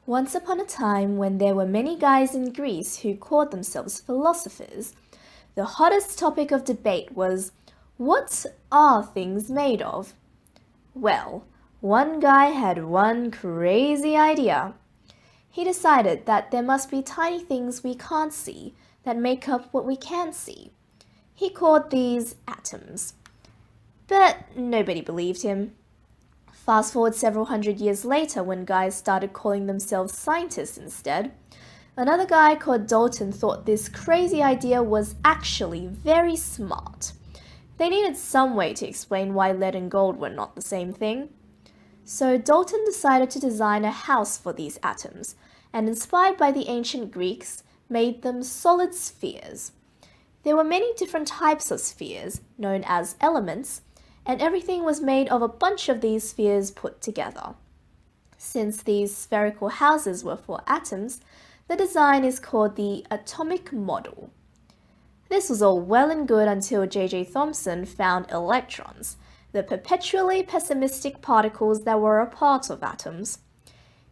Once upon a time, when there were many guys in Greece who called themselves philosophers, the hottest topic of debate was, what are things made of? Well, one guy had one crazy idea. He decided that there must be tiny things we can't see that make up what we can see. He called these atoms. But nobody believed him. Fast forward several hundred years later when guys started calling themselves scientists instead. Another guy called Dalton thought this crazy idea was actually very smart. They needed some way to explain why lead and gold were not the same thing. So Dalton decided to design a house for these atoms, and inspired by the ancient Greeks, made them solid spheres. There were many different types of spheres, known as elements, and everything was made of a bunch of these spheres put together. Since these spherical houses were for atoms, the design is called the atomic model. This was all well and good until J.J. Thomson found electrons, the perpetually pessimistic particles that were a part of atoms.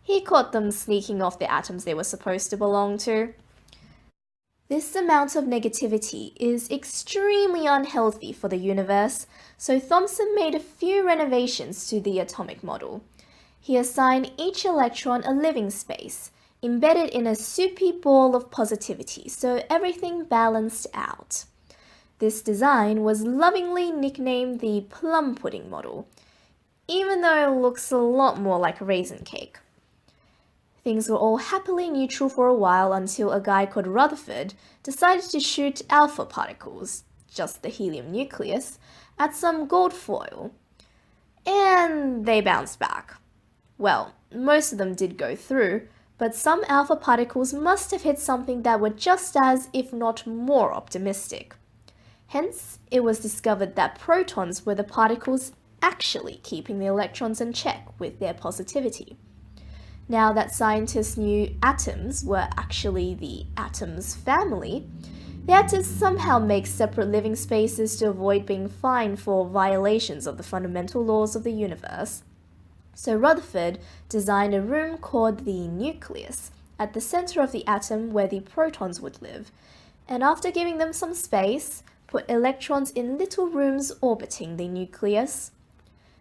He caught them sneaking off the atoms they were supposed to belong to. This amount of negativity is extremely unhealthy for the universe, so Thomson made a few renovations to the atomic model. He assigned each electron a living space, embedded in a soupy ball of positivity, so everything balanced out. This design was lovingly nicknamed the plum pudding model, even though it looks a lot more like a raisin cake. Things were all happily neutral for a while until a guy called Rutherford decided to shoot alpha particles, just the helium nucleus, at some gold foil. And they bounced back. Well, most of them did go through, but some alpha particles must have hit something that were just as, if not more, optimistic. Hence, it was discovered that protons were the particles actually keeping the electrons in check with their positivity. Now that scientists knew atoms were actually the atoms family, they had to somehow make separate living spaces to avoid being fined for violations of the fundamental laws of the universe. So Rutherford designed a room called the nucleus at the center of the atom where the protons would live, and after giving them some space, put electrons in little rooms orbiting the nucleus.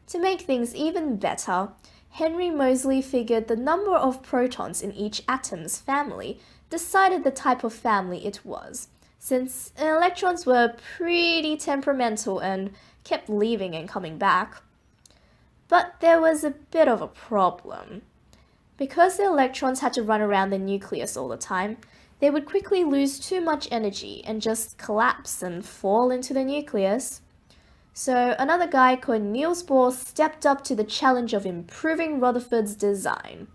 To make things even better, Henry Moseley figured the number of protons in each atom's family decided the type of family it was, since electrons were pretty temperamental and kept leaving and coming back. But there was a bit of a problem. Because the electrons had to run around the nucleus all the time, they would quickly lose too much energy and just collapse and fall into the nucleus. So another guy called Niels Bohr stepped up to the challenge of improving Rutherford's design.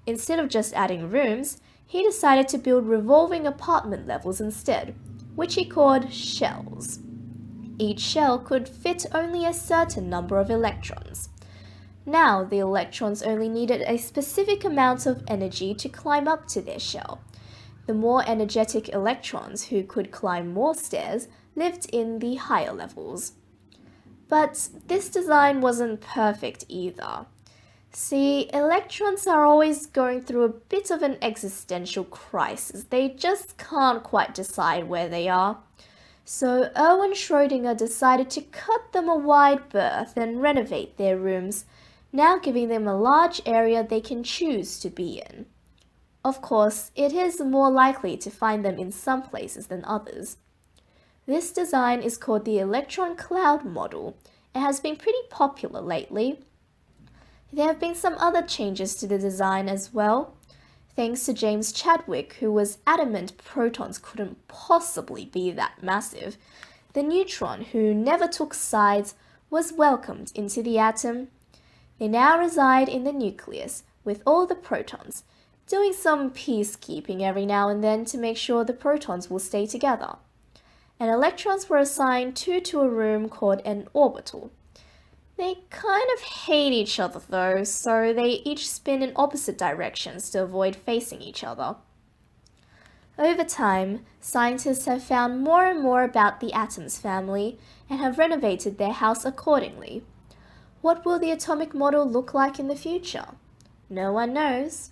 Instead of just adding rooms, he decided to build revolving apartment levels instead, which he called shells. Each shell could fit only a certain number of electrons. Now the electrons only needed a specific amount of energy to climb up to their shell. The more energetic electrons who could climb more stairs lived in the higher levels. But this design wasn't perfect either. See, electrons are always going through a bit of an existential crisis. They just can't quite decide where they are. So Erwin Schrödinger decided to cut them a wide berth and renovate their rooms, now giving them a large area they can choose to be in. Of course, it is more likely to find them in some places than others. This design is called the electron cloud model and has been pretty popular lately. There have been some other changes to the design as well, thanks to James Chadwick, who was adamant protons couldn't possibly be that massive. The neutron, who never took sides, was welcomed into the atom. They now reside in the nucleus with all the protons, doing some peacekeeping every now and then to make sure the protons will stay together. And electrons were assigned two to a room called an orbital. They kind of hate each other though, so they each spin in opposite directions to avoid facing each other. Over time, scientists have found more and more about the atoms family and have renovated their house accordingly. What will the atomic model look like in the future? No one knows.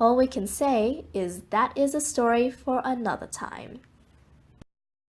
All we can say is that is a story for another time.